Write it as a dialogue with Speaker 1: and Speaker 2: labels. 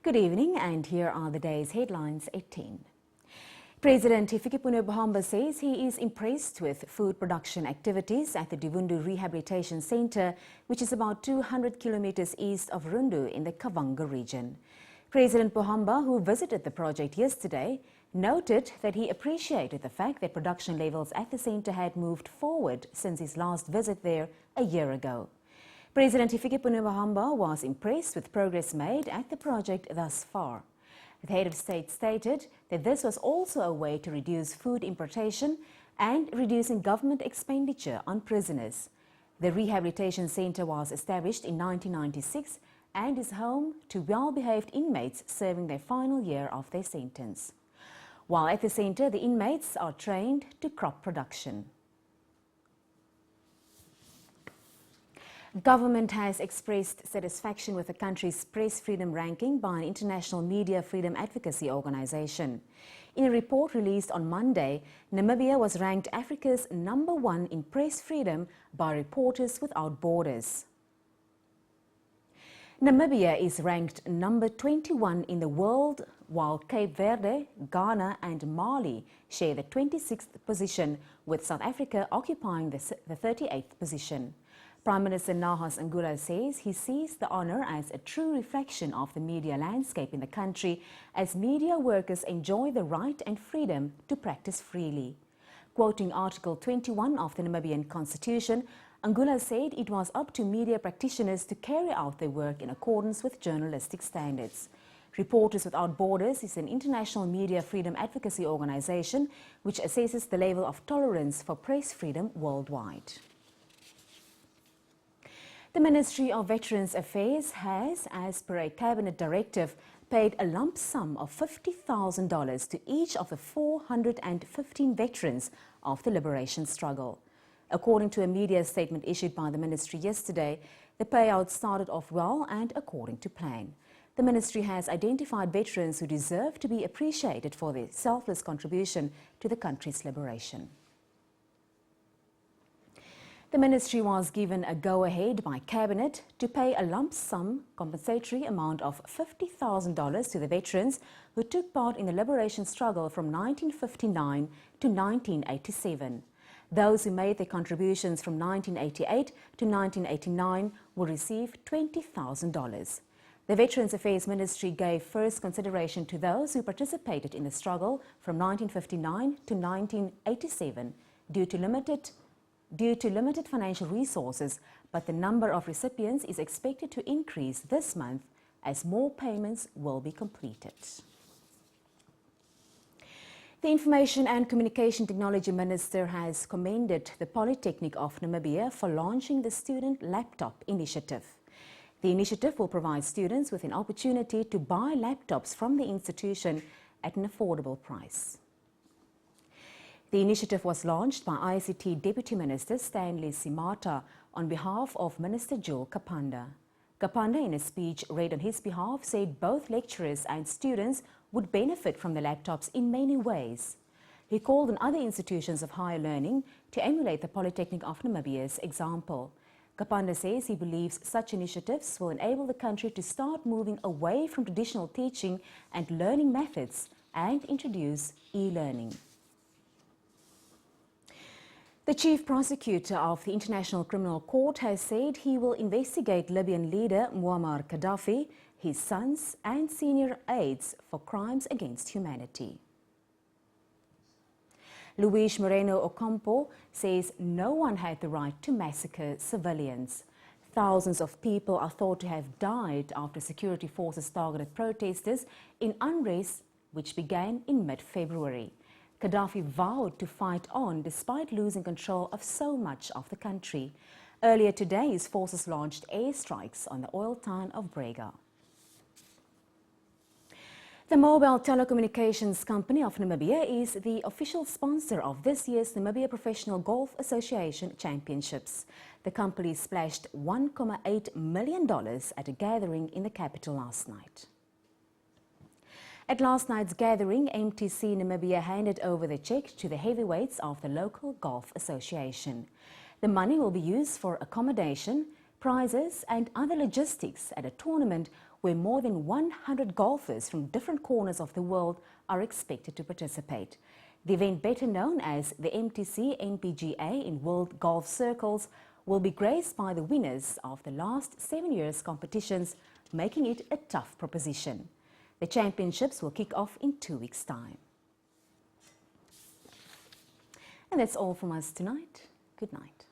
Speaker 1: Good evening, and here are the day's headlines at 10. President Hifikepunye Pohamba says he is impressed with food production activities at the Divundu Rehabilitation Centre, which is about 200 kilometers east of Rundu in the Kavanga region. President Pohamba, who visited the project yesterday, noted that he appreciated the fact that production levels at the centre had moved forward since his last visit there a year ago. President Hifikepunye Pohamba was impressed with progress made at the project thus far. The head of state stated that this was also a way to reduce food importation and reducing government expenditure on prisoners. The rehabilitation centre was established in 1996 and is home to well-behaved inmates serving their final year of their sentence. While at the centre, the inmates are trained to crop production. Government has expressed satisfaction with the country's press freedom ranking by an international media freedom advocacy organization. In a report released on Monday, Namibia was ranked Africa's #1 in press freedom by Reporters Without Borders. Namibia is ranked number 21 in the world, while Cape Verde, Ghana and Mali share the 26th position, with South Africa occupying the 38th position. Prime Minister Nahas Ngula says he sees the honour as a true reflection of the media landscape in the country, as media workers enjoy the right and freedom to practice freely. Quoting Article 21 of the Namibian Constitution, Ngula said it was up to media practitioners to carry out their work in accordance with journalistic standards. Reporters Without Borders is an international media freedom advocacy organisation which assesses the level of tolerance for press freedom worldwide. The Ministry of Veterans Affairs has, as per a cabinet directive, paid a lump sum of $50,000 to each of the 415 veterans of the liberation struggle. According to a media statement issued by the ministry yesterday, the payout started off well and according to plan. The ministry has identified veterans who deserve to be appreciated for their selfless contribution to the country's liberation. The ministry was given a go-ahead by Cabinet to pay a lump sum compensatory amount of $50,000 to the veterans who took part in the liberation struggle from 1959 to 1987. Those who made their contributions from 1988 to 1989 will receive $20,000. The Veterans Affairs Ministry gave first consideration to those who participated in the struggle from 1959 to 1987 due to limited financial resources, but the number of recipients is expected to increase this month as more payments will be completed. The Information and Communication Technology Minister has commended the Polytechnic of Namibia for launching the Student Laptop Initiative. The initiative will provide students with an opportunity to buy laptops from the institution at an affordable price. The initiative was launched by ICT Deputy Minister Stanley Simata on behalf of Minister Joel Kapanda. Kapanda, in a speech read on his behalf, said both lecturers and students would benefit from the laptops in many ways. He called on other institutions of higher learning to emulate the Polytechnic of Namibia's example. Kapanda says he believes such initiatives will enable the country to start moving away from traditional teaching and learning methods and introduce e-learning. The chief prosecutor of the International Criminal Court has said he will investigate Libyan leader Muammar Gaddafi, his sons and senior aides for crimes against humanity. Luis Moreno Ocampo says no one had the right to massacre civilians. Thousands of people are thought to have died after security forces targeted protesters in unrest which began in mid-February. Gaddafi vowed to fight on despite losing control of so much of the country. Earlier today, his forces launched airstrikes on the oil town of Brega. The Mobile Telecommunications Company of Namibia is the official sponsor of this year's Namibia Professional Golf Association Championships. The company splashed $1.8 million at a gathering in the capital last night. At last night's gathering, MTC Namibia handed over the cheque to the heavyweights of the local golf association. The money will be used for accommodation, prizes and other logistics at a tournament where more than 100 golfers from different corners of the world are expected to participate. The event, better known as the MTC NPGA in World Golf Circles, will be graced by the winners of the last 7 years' competitions, making it a tough proposition. The championships will kick off in 2 weeks' time. And that's all from us tonight. Good night.